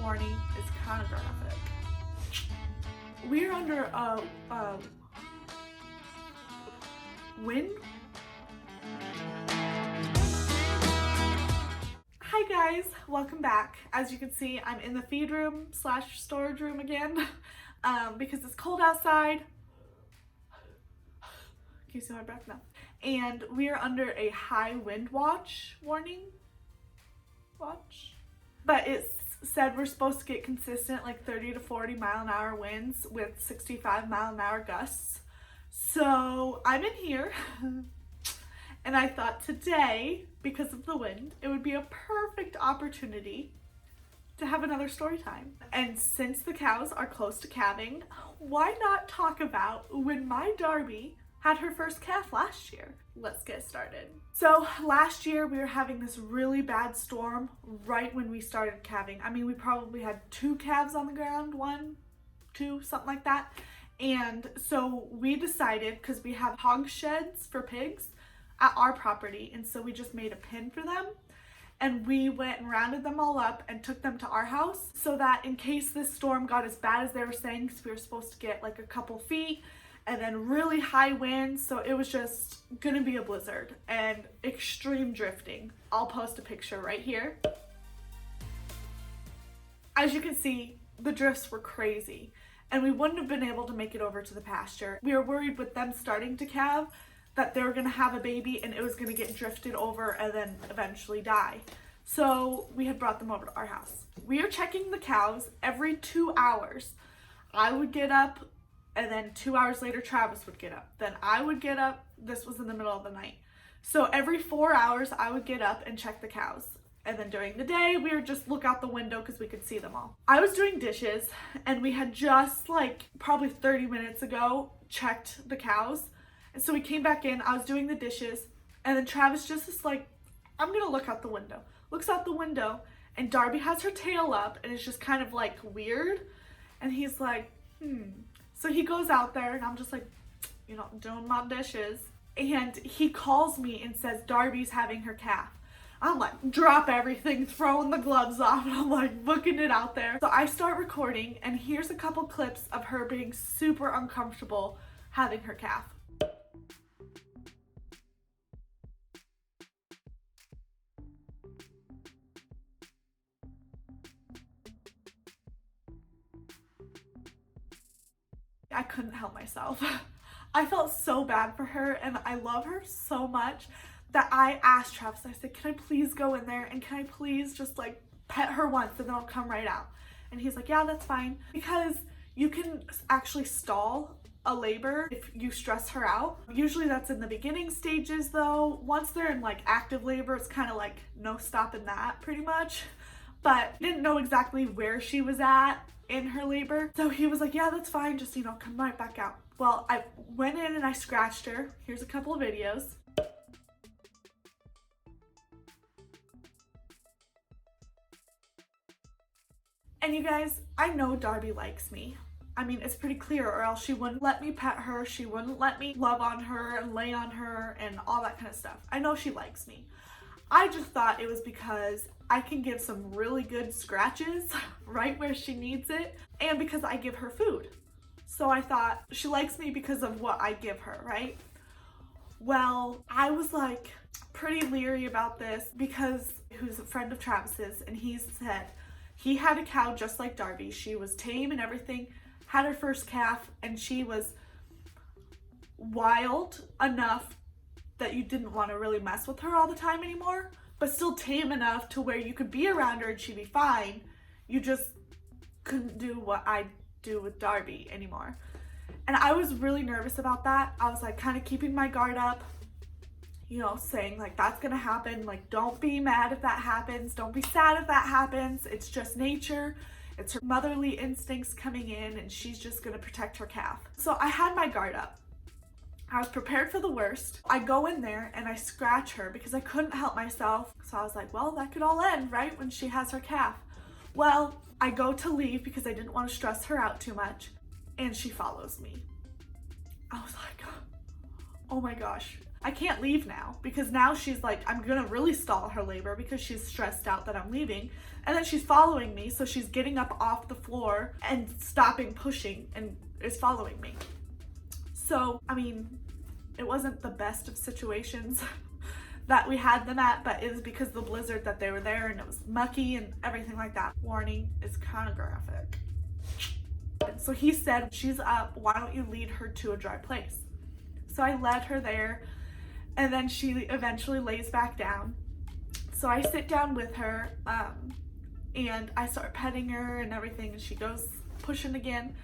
warning is kind of graphic. We're under a wind. Hi guys, welcome back. As you can see, I'm in the feed room / storage room again because it's cold outside. Can you see my breath now? And we are under a high wind warning. But it said we're supposed to get consistent like 30 to 40 mile an hour winds with 65 mile an hour gusts. So I'm in here and I thought today, because of the wind, it would be a perfect opportunity to have another story time. And since the cows are close to calving, why not talk about when my Darby had her first calf last year? Let's get started. So last year we were having this really bad storm right when we started calving. I mean, we probably had 2 calves on the ground, 1, 2, something like that. And so we decided, because we have hog sheds for pigs at our property, and so we just made a pen for them. And we went and rounded them all up and took them to our house so that in case this storm got as bad as they were saying, because we were supposed to get like a couple feet and then really high winds, so it was just gonna be a blizzard and extreme drifting. I'll post a picture right here. As you can see, the drifts were crazy and we wouldn't have been able to make it over to the pasture. We were worried with them starting to calve that they were gonna have a baby and it was gonna get drifted over and then eventually die. So we had brought them over to our house. We are checking the cows every 2 hours. I would get up, and then 2 hours later, Travis would get up. Then I would get up. This was in the middle of the night. So every 4 hours, I would get up and check the cows. And then during the day, we would just look out the window because we could see them all. I was doing dishes, and we had just like probably 30 minutes ago checked the cows. And so we came back in, I was doing the dishes, and then Travis just is like, I'm gonna look out the window. Looks out the window, and Darby has her tail up, and it's just kind of like weird. And he's like, So he goes out there and I'm just like, doing my dishes. And he calls me and says, Darby's having her calf. I'm like, drop everything, throwing the gloves off, and I'm like booking it out there. So I start recording, and here's a couple clips of her being super uncomfortable having her calf. I couldn't help myself. I felt so bad for her and I love her so much that I asked Travis, I said, can I please go in there and can I please just like pet her once and then I'll come right out? And he's like, yeah, that's fine. Because you can actually stall a labor if you stress her out. Usually that's in the beginning stages though. Once they're in like active labor, it's kind of like no stopping that pretty much. But I didn't know exactly where she was at in her labor. So he was like, yeah, that's fine. Just, come right back out. Well, I went in and I scratched her. Here's a couple of videos. And you guys, I know Darby likes me. I mean, it's pretty clear, or else she wouldn't let me pet her. She wouldn't let me love on her and lay on her and all that kind of stuff. I know she likes me. I just thought it was because I can give some really good scratches right where she needs it, and because I give her food. So I thought she likes me because of what I give her, right? Well, I was like pretty leery about this because who's a friend of Travis's, and he said he had a cow just like Darby. She was tame and everything, had her first calf, and she was wild enough that you didn't want to really mess with her all the time anymore, but still tame enough to where you could be around her and she'd be fine. You just couldn't do what I do with Darby anymore. And I was really nervous about that. I was like kind of keeping my guard up, saying like, that's gonna happen. Like, don't be mad if that happens. Don't be sad if that happens. It's just nature. It's her motherly instincts coming in and she's just gonna protect her calf. So I had my guard up. I was prepared for the worst. I go in there and I scratch her because I couldn't help myself. So I was like, well, that could all end, right? When she has her calf. Well, I go to leave because I didn't want to stress her out too much. And she follows me. I was like, oh my gosh. I can't leave now, because now she's like, I'm gonna really stall her labor because she's stressed out that I'm leaving. And then she's following me, so she's getting up off the floor and stopping pushing and is following me. So, I mean, it wasn't the best of situations that we had them at, but it was because of the blizzard that they were there, and it was mucky and everything like that. Warning, is kind of graphic. So he said, she's up, why don't you lead her to a dry place? So I led her there, and then she eventually lays back down. So I sit down with her, and I start petting her and everything, and she goes pushing again.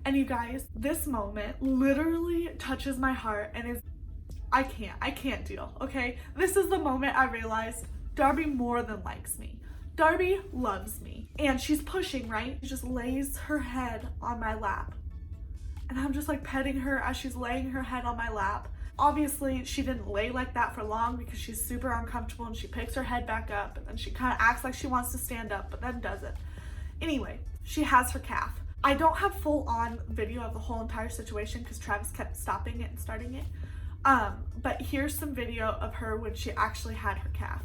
And you guys, this moment literally touches my heart and is, I can't deal, okay? This is the moment I realized Darby more than likes me. Darby loves me. And she's pushing, right? She just lays her head on my lap. And I'm just like petting her as she's laying her head on my lap. Obviously, she didn't lay like that for long because she's super uncomfortable, and she picks her head back up, and then she kind of acts like she wants to stand up, but then doesn't. Anyway, she has her calf. I don't have full-on video of the whole entire situation because Travis kept stopping it and starting it. But here's some video of her when she actually had her calf.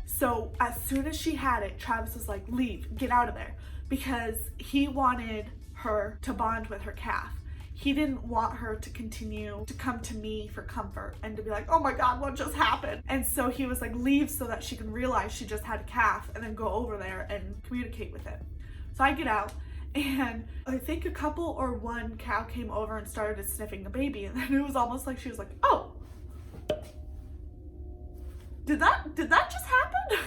So as soon as she had it, Travis was like, leave, get out of there, because he wanted her to bond with her calf. He didn't want her to continue to come to me for comfort and to be like, oh my God, what just happened? And so he was like, leave so that she can realize she just had a calf and then go over there and communicate with it. So I get out, and I think a couple or one cow came over and started sniffing the baby, and then it was almost like she was like, oh, did that just happen?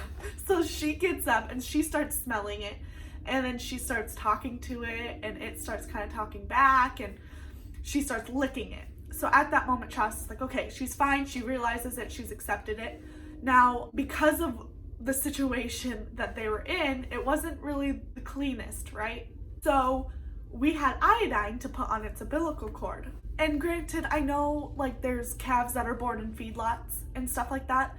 So she gets up and she starts smelling it, and then she starts talking to it, and it starts kind of talking back, and she starts licking it. So at that moment, Travis is like, okay, she's fine. She realizes it. She's accepted it. Now, because of the situation that they were in, it wasn't really the cleanest, right? So we had iodine to put on its umbilical cord. And granted, I know like there's calves that are born in feedlots and stuff like that.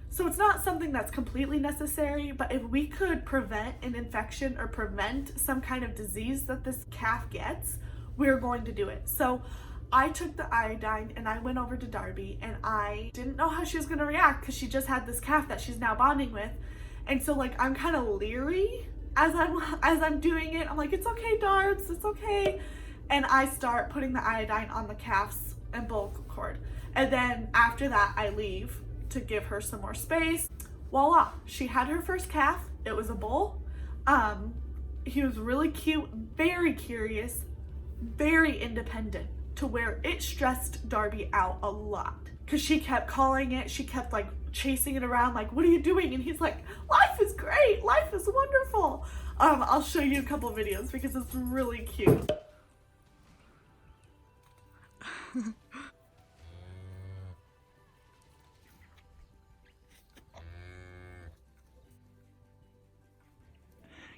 So it's not something that's completely necessary, but if we could prevent an infection or prevent some kind of disease that this calf gets, we're going to do it. So I took the iodine and I went over to Darby, and I didn't know how she was going to react because she just had this calf that she's now bonding with. And so like I'm kind of leery as I'm doing it. I'm like, it's okay, Darbs, it's okay. And I start putting the iodine on the calf's umbilical cord. And then after that, I leave to give her some more space. Voila, she had her first calf. It was a bull. He was really cute, very curious, very independent, to where it stressed Darby out a lot because she kept calling it. She kept like chasing it around like, what are you doing? And he's like, life is great, life is wonderful. I'll show you a couple videos because it's really cute.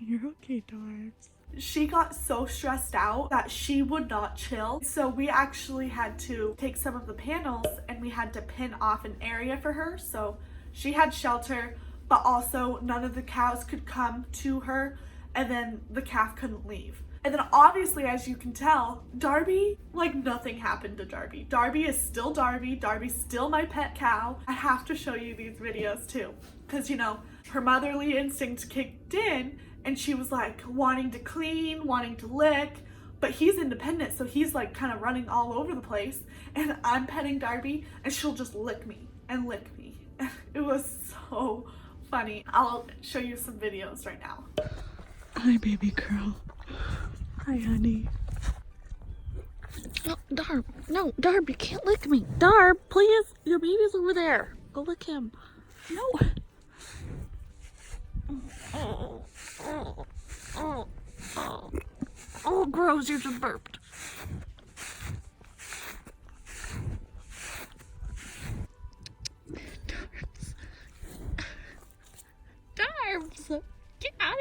You're okay, Darbs. She got so stressed out that she would not chill. So we actually had to take some of the panels and we had to pin off an area for her. So she had shelter, but also none of the cows could come to her, and then the calf couldn't leave. And then obviously, as you can tell, Darby, like nothing happened to Darby. Darby is still Darby. Darby's still my pet cow. I have to show you these videos too, because you know, her motherly instinct kicked in, and she was like wanting to clean, wanting to lick, but he's independent, so he's like kind of running all over the place, and I'm petting Darby and she'll just lick me and lick me. It was so funny. I'll show you some videos right now. Hi, baby girl. Hi, honey. No, Darb, no, Darb, you can't lick me. Darb, please, your baby's over there. Go lick him. No. Oh, gross, you just burped.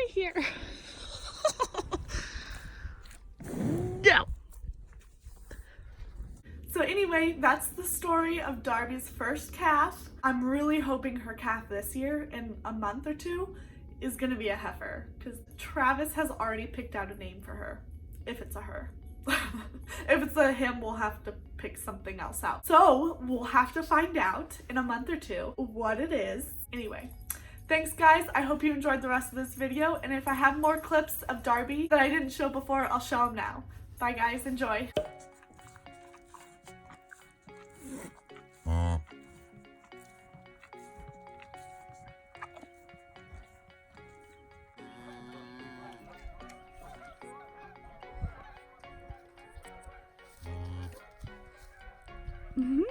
right here. No. So anyway, that's the story of Darby's first calf. I'm really hoping her calf this year, in a month or two, is gonna be a heifer, because Travis has already picked out a name for her, if it's a her. If it's a him, we'll have to pick something else out. So we'll have to find out in a month or two what it is. Anyway, thanks guys. I hope you enjoyed the rest of this video, and if I have more clips of Darby that I didn't show before, I'll show them now. Bye guys, enjoy. Mm-hmm.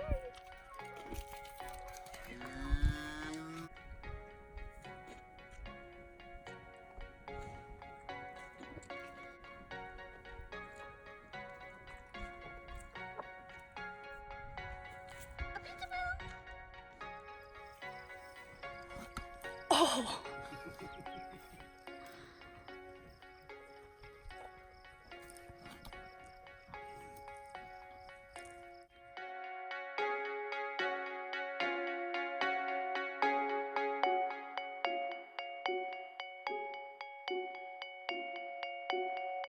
Oh.